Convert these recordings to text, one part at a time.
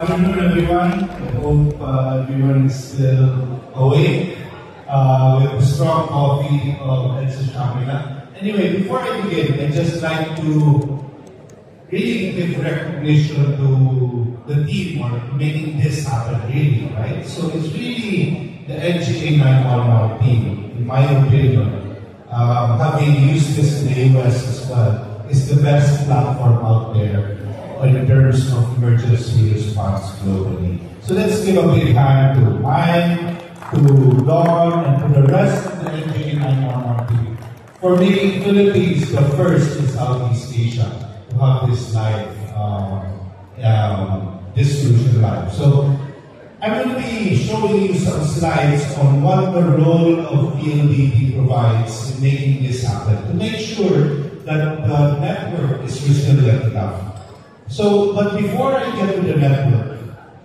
Good afternoon, everyone. I hope everyone is still awake with the strong coffee of Edson Shamila. Anyway, before I begin, I'd just like to really give recognition to the team for making this happen, really, right? So it's really the NGA 911 team, in my opinion, having used this in the US as well, is the best platform out there in terms of emergency response globally. So let's give a big hand to Mike, to Dawn, and to the rest of the NGA 911 team for making Philippines the first in Southeast Asia to have this live, this solution live. So I'm going to be showing you some slides on what the role of PLDT provides in making this happen, to make sure that the network is resilient enough. So, but before I get to the network,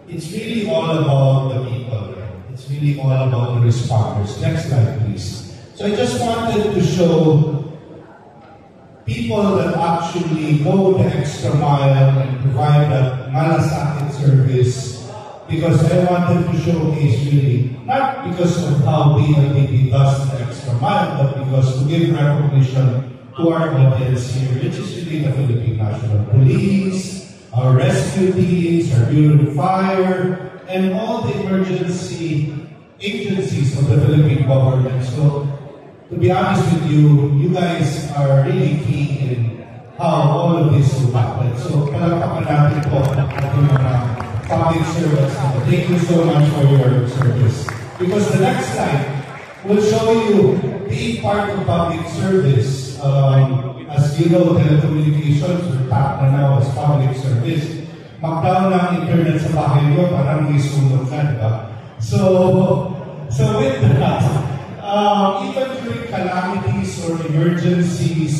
it's really all about the people, right? It's really all about the responders. Next slide, please. So I just wanted to show people that actually go the extra mile and provide that malasakit service, because I wanted to showcase really, not because of how PLDT does the extra mile, but because to give recognition to our audience here, which is really the Philippine National Police, our rescue teams, our Bureau of Fire, and all the emergency agencies of the Philippine government. So, to be honest with you, you guys are really key in how all of this will happen. So, palakpakan natin po ang ating mga public servants. Thank you so much for your service. Because the next slide will show you being part of public service. As you know, telecommunications are tapped na now as public service. Mag-down ang internet sa bahay nyo, parang may sunog ka, diba? So with that, even during calamities or emergencies,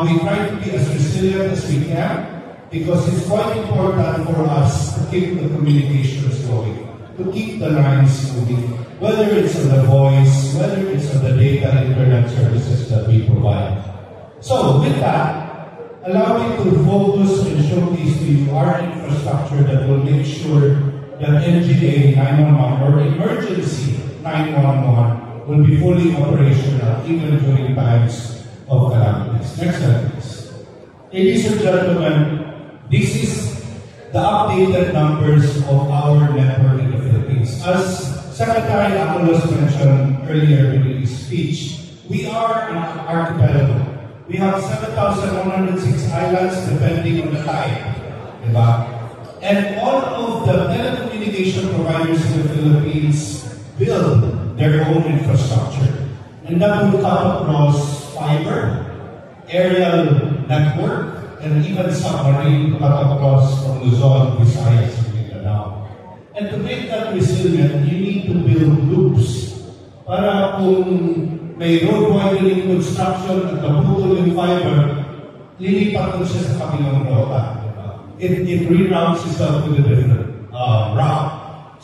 we try to be as resilient as we can, because it's quite important for us to keep the communications going, to keep the lines moving, whether it's on the voice, whether it's on the data internet services that we provide. So, with that, allow me to focus and showcase to you our infrastructure that will make sure that NGA 911 or emergency 911 will be fully operational even during times of calamities. Next slide, please. Ladies and gentlemen, this is the updated numbers of our network in the Philippines. As Secretary Akolos mentioned earlier in his speech, we are an archipelago. We have 7,106 islands depending on the type. Diba? And all of the telecommunication providers in the Philippines build their own infrastructure. And that will cut across fiber, aerial network, and even submarine cut across from Luzon, Visayas, and Mindanao. And to make that resilient, you need to build loops para kung may road widening construction at naputol yung fiber, lilipat ko siya sa kabilang rota. It reroutes itself to the different route.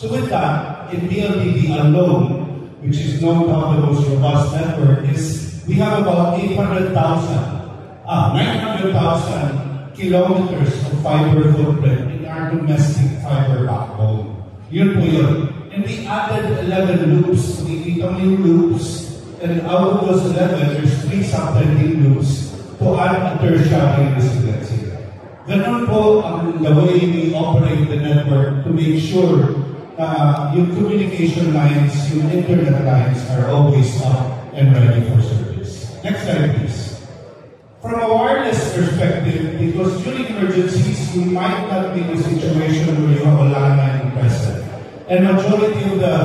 So with that, in PLDT alone, which is known to have the most robust network, is we have about 900,000 kilometers of fiber footprint in our domestic fiber backbone. Yun po yun. And we added 11 loops. We new loops. And out of those 11, there's 3 subtrending loops to add a tertiary resiliency. Ganun po ang the way we operate the network to make sure yung communication lines, yung internet lines are always up and ready for service. Next slide, please. From a wireless perspective, because during emergencies, we might not be in a situation where you have a landline present. And majority of the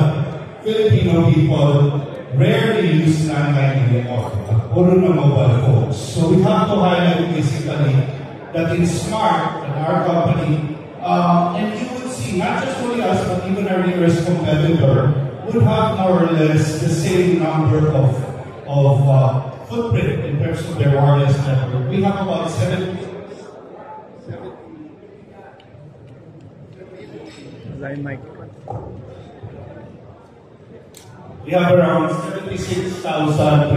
Filipino people rarely use landline anymore, or na mobile phones. So we have to highlight basically that in Smart, at our company, and you would see not just only us, but even our nearest competitor would have more or less the same number of footprint in terms of their wireless network. We have about 70. We have around 76,300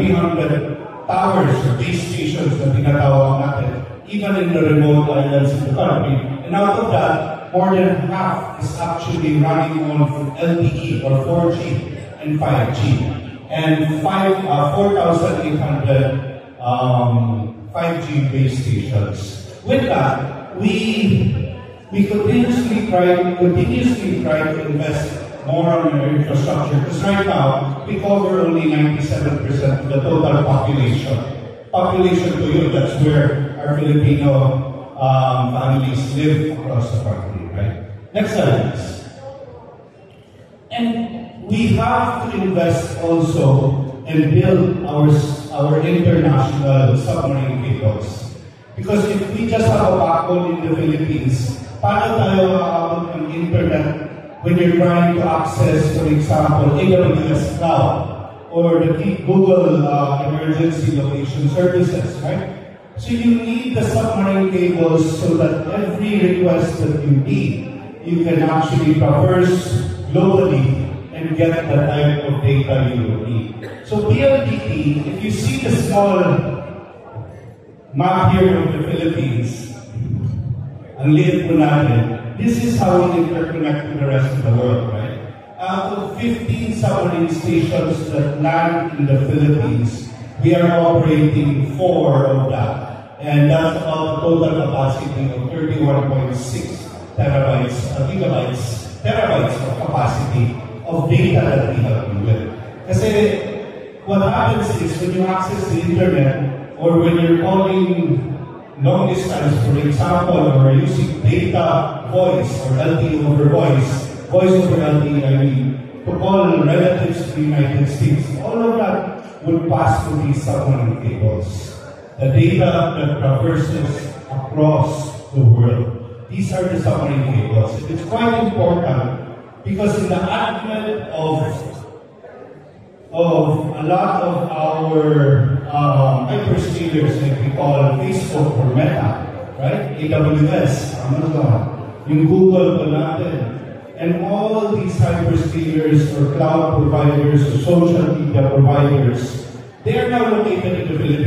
towers or base stations na tinatawag natin, even in the remote islands in the country. And out of that, more than half is actually running on LTE or 4G and 5G. And 4,800 5G base stations. With that, we continuously try to invest more on our infrastructure. Because right now, we cover only 97% of the total population. Population to you, that's where our Filipino families live across the country, right? Next slide, please. And we have to invest also and build our international submarine cables. Because if we just have a backbone in the Philippines, paano tayo makakabot ng internet when you're trying to access, for example, AWS Cloud or the Google emergency location services, right? So you need the submarine cables so that every request that you need, you can actually traverse globally and get the type of data you will need. So PLDT, if you see the small map here of the Philippines, ang liit po natin, this is how we interconnect to the rest of the world, right? Out of 15 submarine stations that land in the Philippines, we are operating 4 of that. And that's about a total capacity of 31.6 terabytes of capacity of data that we have with. Kasi what happens is when you access the internet or when you're calling long distance, for example, or using data voice or LTE over voice over LTE, I mean, to call relatives to the United States, all of that would pass through these submarine cables. The data that traverses across the world. These are the submarine cables. It's quite important because in the advent of a lot of our hyperscalers, like we call Facebook or Meta, right? AWS, Amazon, yung Google pa natin, and all these hyperscalers or cloud providers or social media providers, they are now located in the Philippines.